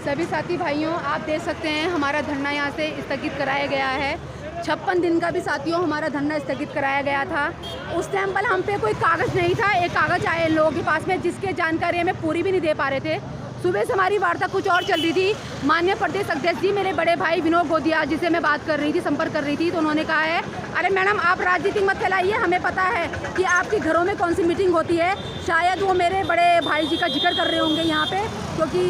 सभी साथी भाइयों, आप देख सकते हैं हमारा धरना यहाँ से स्थगित कराया गया है। 56 दिन का भी साथियों हमारा धरना स्थगित कराया गया था। उस टाइम पर हम पे कोई कागज़ नहीं था। एक कागज़ आए लोगों के पास में जिसके जानकारी हमें पूरी भी नहीं दे पा रहे थे। सुबह से हमारी वार्ता कुछ और चल रही थी। माननीय प्रदेश अध्यक्ष जी, मेरे बड़े भाई विनोद गोदिया जिसे मैं बात कर रही थी, संपर्क कर रही थी, तो उन्होंने कहा है अरे मैडम आप राजनीति मत फैलाइए, हमें पता है कि आपके घरों में कौन सी मीटिंग होती है। शायद वो मेरे बड़े भाई जी का जिक्र कर रहे होंगे यहाँ पे, क्योंकि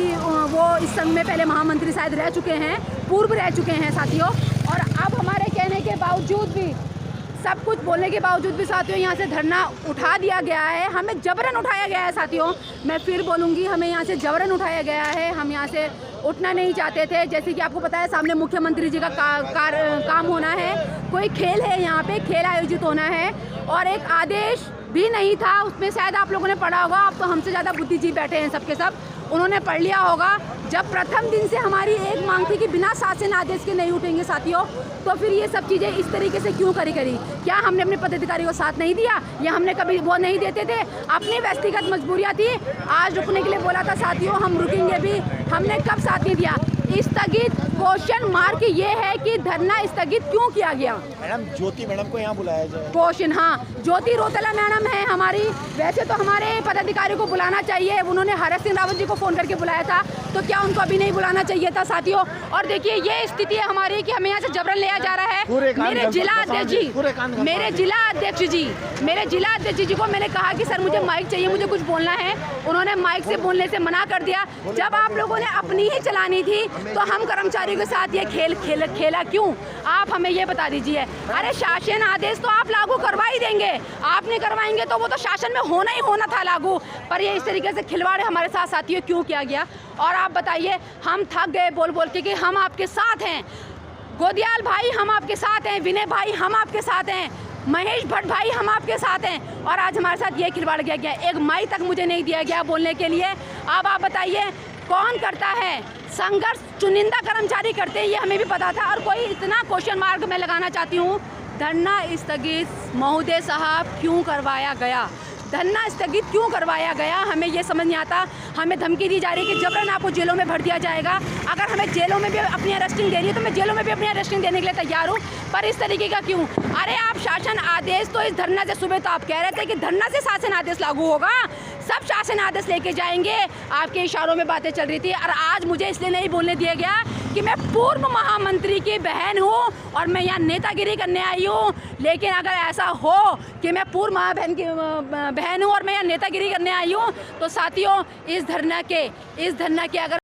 वो इस संघ में पहले महामंत्री शायद रह चुके हैं, पूर्व रह चुके हैं साथियों। और अब हमारे कहने के बावजूद भी, सब कुछ बोलने के बावजूद भी साथियों यहाँ से धरना उठा दिया गया है। हमें जबरन उठाया गया है साथियों। मैं फिर बोलूँगी, हमें यहाँ से जबरन उठाया गया है। हम यहाँ से उठना नहीं चाहते थे। जैसे कि आपको पता है सामने मुख्यमंत्री जी का काम होना है, कोई खेल है यहाँ पे, खेल आयोजित होना है और एक आदेश भी नहीं था उसमें। शायद आप लोगों ने पढ़ा होगा, आप तो हमसे ज़्यादा बुद्धिजीवी बैठे हैं सबके सब, उन्होंने पढ़ लिया होगा। जब प्रथम दिन से हमारी एक मांग थी कि बिना शासन आदेश के नहीं उठेंगे साथियों, तो फिर ये सब चीज़ें इस तरीके से क्यों करी? क्या हमने अपने पदाधिकारी को साथ नहीं दिया या हमने कभी वो नहीं देते थे? अपनी व्यक्तिगत मजबूरियाँ थी। आज रुकने के लिए बोला था साथियों, हम रुकेंगे भी। हमने कब साथ नहीं दिया? स्थगित क्वेश्चन मार्क ये है कि धरना स्थगित क्यों किया गया? मैडम ज्योति मैडम को यहाँ बुलाया जाए। क्वेश्चन, हाँ, ज्योति रौतेला मैडम है हमारी। वैसे तो हमारे पदाधिकारी को बुलाना चाहिए, उन्होंने हरीश सिंह रावत जी को फ़ोन करके बुलाया था, तो क्या उनको अभी नहीं बुलाना चाहिए था साथियों? और देखिए ये स्थिति है हमारी कि हमें यहाँ से जबरन लिया जा रहा है। मेरे जिला अध्यक्ष जी को मैंने कहा कि सर मुझे माइक चाहिए, मुझे कुछ बोलना है। उन्होंने माइक से बोलने से मना कर दिया। जब आप लोगों ने अपनी ही चलानी थी तो हम कर्मचारियों के साथ ये खेला क्यों? आप हमें ये बता दीजिए। अरे शासन आदेश तो आप लागू करवा ही देंगे, आप नहीं करवाएंगे तो वो तो शासन में होना ही होना था लागू। पर ये इस तरीके से खिलवाड़ हमारे साथ साथियों क्यों किया गया? और आप बताइए, हम थक गए बोल बोल के कि हम आपके साथ हैं। गोदियाल भाई हम आपके साथ हैं, विनय भाई हम आपके साथ हैं, महेश भट्ट भाई हम आपके साथ हैं, और आज हमारे साथ ये खिलवाड़ किया गया। एक माइक तक मुझे नहीं दिया गया बोलने के लिए। अब आप बताइए कौन करता है संघर्ष? चुनिंदा कर्मचारी करते हैं, ये हमें भी पता था। और कोई इतना क्वेश्चन मार्क मैं लगाना चाहती हूँ, धरना स्थगित महोदय साहब क्यों करवाया गया? धरना स्थगित क्यों करवाया गया? हमें ये समझ नहीं आता। हमें धमकी दी जा रही है कि जबरन आपको जेलों में भर दिया जाएगा। अगर हमें जेलों में भी अपनी अरेस्टिंग देनी है तो मैं जेलों में भी अपनी अरेस्टिंग देने के लिए तैयार हूँ, पर इस तरीके का क्यों? अरे आप शासन आदेश तो इस धरना से, सुबह तो आप कह रहे थे कि धरना से शासन आदेश लागू होगा, सब शासन आदेश लेके जाएंगे, आपके इशारों में बातें चल रही थी। और आज मुझे इसलिए नहीं बोलने दिया गया कि मैं पूर्व महामंत्री की बहन हूँ और मैं यहाँ नेतागिरी करने आई हूँ। लेकिन अगर ऐसा हो कि मैं पूर्व महाबहन की बहन हूँ और मैं यहाँ नेतागिरी करने आई हूँ, तो साथियों इस धरना के अगर